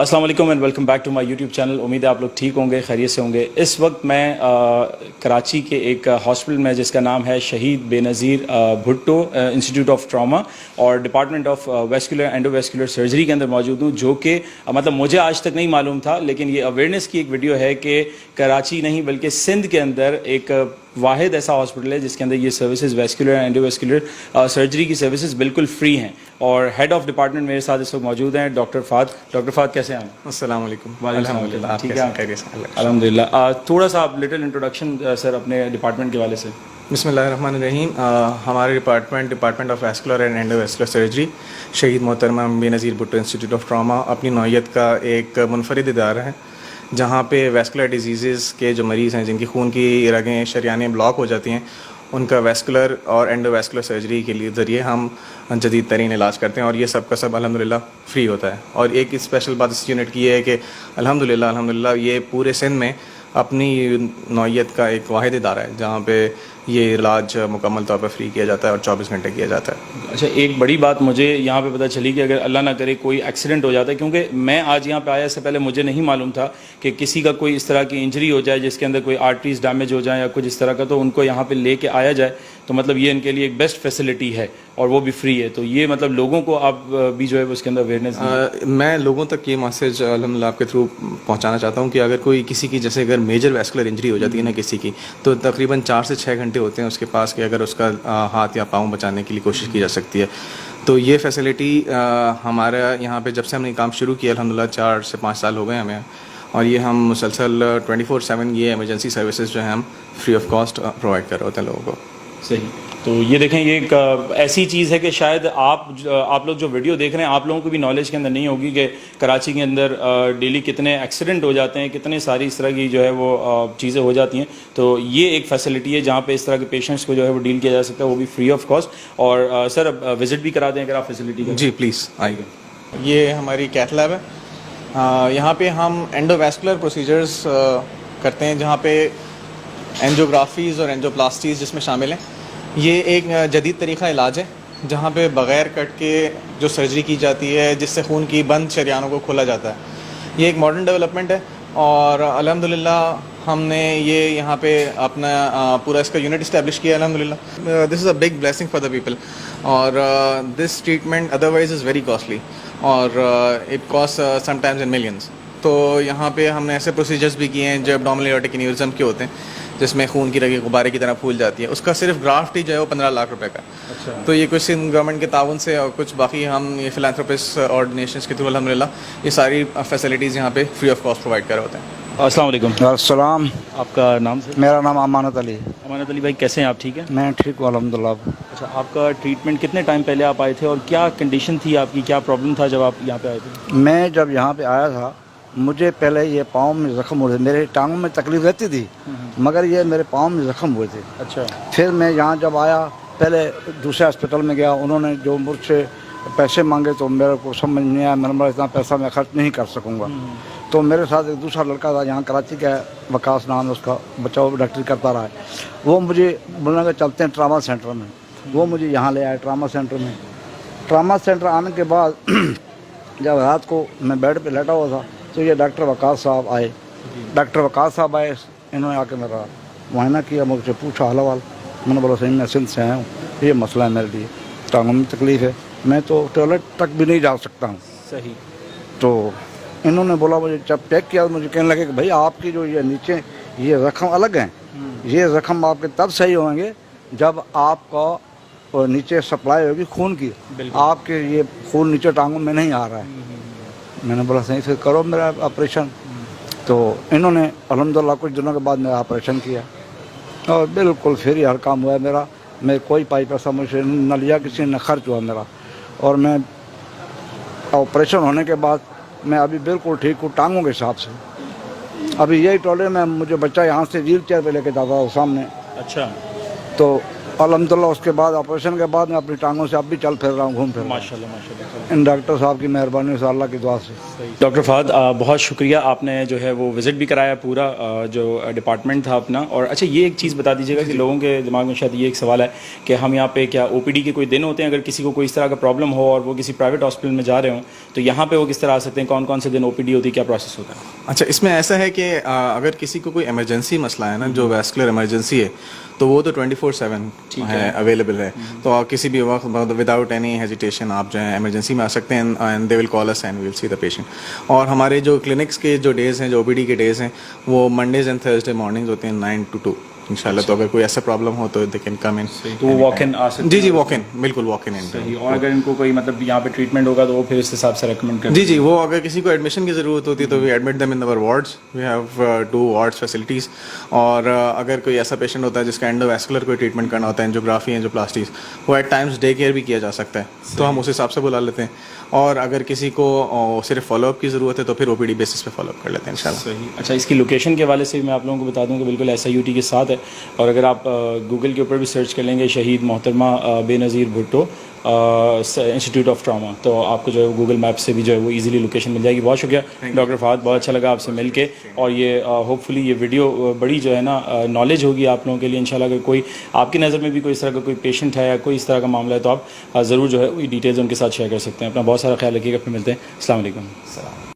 अस्सलाम वालेकुम and welcome back to my YouTube channel. उम्मीद है आप लोग ठीक होंगे, खैरियत से होंगे। इस वक्त मैं कराची के एक हॉस्पिटल में जिसका नाम है शहीद Benazir Bhutto institute of trauma और डिपार्टमेंट ऑफ वेस्कुलर एंडोवेस्कुलर सर्जरी के अंदर मौजूद हूँ, जो कि मतलब मुझे आज तक नहीं मालूम था, लेकिन ये अवेयरनेस की एक वीडियो है कि कराची नहीं बल्कि सिंध के अंदर एक वाहिद ऐसा हॉस्पिटल है जिसके अंदर ये सर्विसेज वेस्कुलर एंडोवेस्कुलर सर्जरी की सर्विसेज बिल्कुल फ्री हैं। और हेड ऑफ डिपार्टमेंट मेरे साथ इस वक्त मौजूद हैं डॉक्टर फाद। डॉक्टर फाद कैसे हैं? अस्सलाम वालेकुम। अल्हम्दुलिल्लाह, ठीक है, है। अल्हम्दुलिल्लाह। थोड़ा सा आप लिटिल इंट्रोडक्शन सर अपने डिपार्टमेंट के वाले से। बिस्मिल्लाहिर्रहमानिर्रहीम। हमारे department of vascular and endovascular surgery शहीद मोहतरमा Benazir Bhutto institute of trauma अपनी नौइयत का एक मुनफरिद इदारा है, जहाँ पे वेस्कुलर डिजीज़ के जो मरीज़ हैं जिनकी खून की रगें शरियानें ब्लॉक हो जाती हैं, उनका वेस्कुलर और एंडोवेस्कुलर सर्जरी के लिए ज़रिए हम जदीद तरीन इलाज करते हैं और ये सब का सब अल्हम्दुलिल्लाह फ्री होता है। और एक स्पेशल बात इस यूनिट की है कि अल्हम्दुलिल्लाह ये पूरे सिंध में अपनी नौइयत का एक वाहिद इदारा है जहाँ पे ये इलाज मुकम्मल तौर पर फ्री किया जाता है और 24 घंटे किया जाता है। अच्छा, एक बड़ी बात मुझे यहाँ पे पता चली कि अगर अल्लाह ना करे कोई एक्सीडेंट हो जाता है, क्योंकि मैं आज यहाँ पे आया इससे पहले मुझे नहीं मालूम था कि किसी का कोई इस तरह की इंजरी हो जाए जिसके अंदर कोई आर्टरीज डैमेज हो जाए या कुछ इस तरह का, तो उनको यहाँ पे लेके आया जाए, तो मतलब ये इनके लिए एक बेस्ट फैसिलिटी है और वो भी फ्री है। तो ये मतलब लोगों को आप भी जो है उसके अंदर अवेयरनेस मैं लोगों तक ये मैसेज अल्हम्दुलिल्लाह आपके थ्रू पहुँचाना चाहता हूँ कि अगर कोई किसी की जैसे अगर मेजर वेस्कुलर इंजरी हो जाती है ना किसी की, तो तकरीबन 4 से 6 घंटे होते हैं उसके पास कि अगर उसका हाथ या पाँव बचाने के लिए कोशिश की जा सकती है। तो ये फैसिलिटी हमारा यहाँ पे जब से हमने काम शुरू किया अल्हम्दुलिल्लाह 4 से 5 साल हो गए हमें, और ये हम मुसलसल 24/7 ये इमरजेंसी सर्विसेज जो हैं हम फ्री ऑफ कॉस्ट प्रोवाइड कर रहे होते हैं लोगों को। सही। तो ये देखें, ये एक ऐसी चीज़ है कि शायद आप लोग जो वीडियो देख रहे हैं, आप लोगों को भी नॉलेज के अंदर नहीं होगी कि कराची के अंदर डेली कितने एक्सीडेंट हो जाते हैं, कितने सारी इस तरह की जो है वो चीज़ें हो जाती हैं। तो ये एक फैसिलिटी है जहाँ पे इस तरह के पेशेंट्स को जो है वो डील किया जा सकता है, वो भी फ्री ऑफ कॉस्ट। और सर विज़िट भी करा दें अगर आप फैसिलिटी का। जी प्लीज़ आइए। ये हमारी कैथ लैब है, यहाँ पे हम एंडोवेस्कुलर प्रोसीजर्स करते हैं, जहाँ पे एंजियोग्राफीज़ और एंजियोप्लास्टीज़ जिसमें शामिल हैं। ये एक जदीद तरीक़ा इलाज है जहाँ पे बग़ैर कट के जो सर्जरी की जाती है जिससे खून की बंद शरियानों को खोला जाता है। ये एक मॉडर्न डेवलपमेंट है और अल्हम्दुलिल्लाह हमने ये यहाँ पे अपना पूरा इसका यूनिट इस्टेब्लिश किया अल्हम्दुलिल्लाह। This is a big blessing for the people और this treatment otherwise is very costly और it cost sometimes in millions. तो यहाँ पे हमने ऐसे प्रोसीजर्स भी किए हैं जो एब्डोमिनल एओर्टिक एन्यूरिज्म के होते हैं, जिसमें खून की रगें गुब्बारे की तरह फूल जाती है। उसका सिर्फ ग्राफ्ट ही जो है वो 15 लाख रुपए का। अच्छा। तो ये कुछ गवर्नमेंट के ताउन से और कुछ बाकी हम ये फिलैंथ्रोपिस्ट और डोनेशंस के थ्रू अल्हम्दुलिल्लाह ये सारी फैसिलिटीज़ यहाँ पे फ्री ऑफ कॉस्ट प्रोवाइड कर रहे होते हैं। अस्सलाम वालेकुम। अस्सलाम। आपका नाम सर? मेरा नाम अमानत अली। अमानत अली भाई, कैसे हैं आप? ठीक है, मैं ठीक हूँ अल्हम्दुलिल्लाह। अच्छा, आपका ट्रीटमेंट कितने टाइम पहले आप आए थे और क्या कंडीशन थी आपकी, क्या प्रॉब्लम था जब आप यहाँ पे आए थे? मैं जब यहाँ पे आया था, मुझे पहले ये पाँव में ज़ख्म हुए थे, मेरे टांगों में तकलीफ रहती थी मगर ये मेरे पाँव में ज़ख्म हुए थे। अच्छा। फिर मैं यहाँ जब आया, पहले दूसरे हॉस्पिटल में गया, उन्होंने जो मुझसे पैसे मांगे तो मेरे को समझ नहीं आया, मैंने बोला इतना पैसा मैं खर्च नहीं कर सकूँगा। तो मेरे साथ एक दूसरा लड़का था यहाँ कराची का, वकास नाम है उसका, बचाव डॉक्टरी करता रहा है, वो मुझे बोलने के चलते हैं ट्रामा सेंटर में। वो मुझे यहाँ ले आए ट्रामा सेंटर में। ट्रामा सेंटर आने के बाद जब रात को मैं बेड पर लेटा हुआ था तो ये डॉक्टर वकास साहब आए। डॉक्टर वकास साहब आए, इन्होंने आके मेरा मुआयना किया, मुझसे पूछा हाल वाल। मैंने बोला सही मैं सिंध से आया हूँ, ये मसला है मेरे लिए, टांगों में तकलीफ़ है, मैं तो टॉयलेट तक भी नहीं जा सकता हूँ। सही। तो इन्होंने बोला, मुझे जब चेक किया मुझे कहने लगे कि भाई आपकी जो ये नीचे ये ज़ख्म अलग हैं, ये ज़ख्म आपके तब सही होंगे जब आपका नीचे सप्लाई होगी खून की, आपके ये खून नीचे टांगों में नहीं आ रहा है। मैंने बोला सही, फिर करो मेरा ऑपरेशन। तो इन्होंने अल्हम्दुलिल्लाह कुछ दिनों के बाद मेरा ऑपरेशन किया और बिल्कुल फिर हर काम हुआ मेरा। मैं कोई पाई पैसा मुझे न लिया किसी ने, खर्च हुआ मेरा। और मैं ऑपरेशन होने के बाद मैं अभी बिल्कुल ठीक हूँ टांगों के हिसाब से। अभी यही टॉयलेट में मुझे बच्चा यहाँ से व्हील चेयर पर लेके जाता था सामने। अच्छा। तो अलहमदिल्ला उसके बाद ऑपरेशन के बाद मैं अपनी टांगों से अब भी चल फिर रहा हूँ, घूम फिर रहा हूँ माशाल्लाह माशाल्लाह। इन डॉक्टर साहब की मेहरबानी से, अल्लाह की दुआ से। डॉक्टर फहद बहुत शुक्रिया, आपने जो है वो विज़िट भी कराया पूरा जो डिपार्टमेंट था अपना। और अच्छा ये एक चीज़ बता दीजिएगा कि लोगों के दिमाग में शायद ये एक सवाल है कि हम यहाँ पे क्या OPD के कोई दिन होते हैं, अगर किसी को कोई इस तरह का प्रॉब्लम हो और वो किसी प्राइवेट हॉस्पिटल में जा रहे हों तो यहाँ पे वो किस तरह आ सकते हैं, कौन कौन से दिन OPD होती है, क्या प्रोसेस होता है? अच्छा, इसमें ऐसा है कि अगर किसी को कोई इमरजेंसी मसला है ना, जो वैस्कुलर इमरजेंसी है, तो वो तो 24/7 है, अवेलेबल है। तो आप किसी भी वक्त विदाउट एनी हेजिटेशन आप जो है इमरजेंसी में आ सकते हैं and they will call us and we will see the patient. और हमारे जो क्लिनिक्स के जो डेज़ हैं, जो OPD के डेज़ हैं, वो मंडेज़ एंड थर्सडे मॉर्निंग्स होते हैं 9 to 2 इंशाल्लाह। तो अगर कोई ऐसा प्रॉब्लम हो तो दे कैन कम इन। तो वो वॉक इन आ सकते हैं? जी जी, वॉक इन, बिल्कुल वॉक इन। सही। और अगर इनको कोई मतलब यहाँ पे ट्रीटमेंट होगा तो वो फिर इस हिसाब से रेकमेंड करते जी जी, वो अगर किसी को एडमिशन की ज़रूरत होती है तो we admit them in our wards. We have 2 wards facilities. और अगर कोई ऐसा पेशेंट होता है जिसका एंडोवैस्कुलर कोई ट्रीटमेंट करना होता है, एंजियोग्राफी, एंजियोप्लास्टीज, वो एट टाइम्स डे केयर भी किया जा सकता है, तो हम उस हिसाब से बुला लेते हैं। और अगर किसी को सिर्फ फॉलोअप की ज़रूरत है तो फिर OPD बेसिस पे फॉलोअप कर लेते हैं इंशाल्लाह। सही। अच्छा, इसकी लोकेशन के हवाले से भी मैं आप लोगों को बता दूं कि बिल्कुल SIUT के साथ है। और अगर आप गूगल के ऊपर भी सर्च कर लेंगे शहीद मोहतरमा Benazir Bhutto institute of trauma, तो आपको जो है वो गूगल मैप से भी जो है वो इजीली लोकेशन मिल जाएगी। बहुत शुक्रिया डॉक्टर फहद, बहुत अच्छा लगा आपसे मिल के। और ये होपफुली ये वीडियो बड़ी जो है ना नॉलेज होगी आप लोगों के लिए इंशाल्लाह। अगर कोई आपकी नज़र में भी कोई इस तरह का कोई पेशेंट है या कोई इस तरह का मामला है तो आप ज़रूर जो है वो डिटेल्स उनके साथ शेयर कर सकते हैं। अपना बहुत सारा ख्याल रखिएगा, फिर मिलते हैं। अस्सलाम वालेकुम।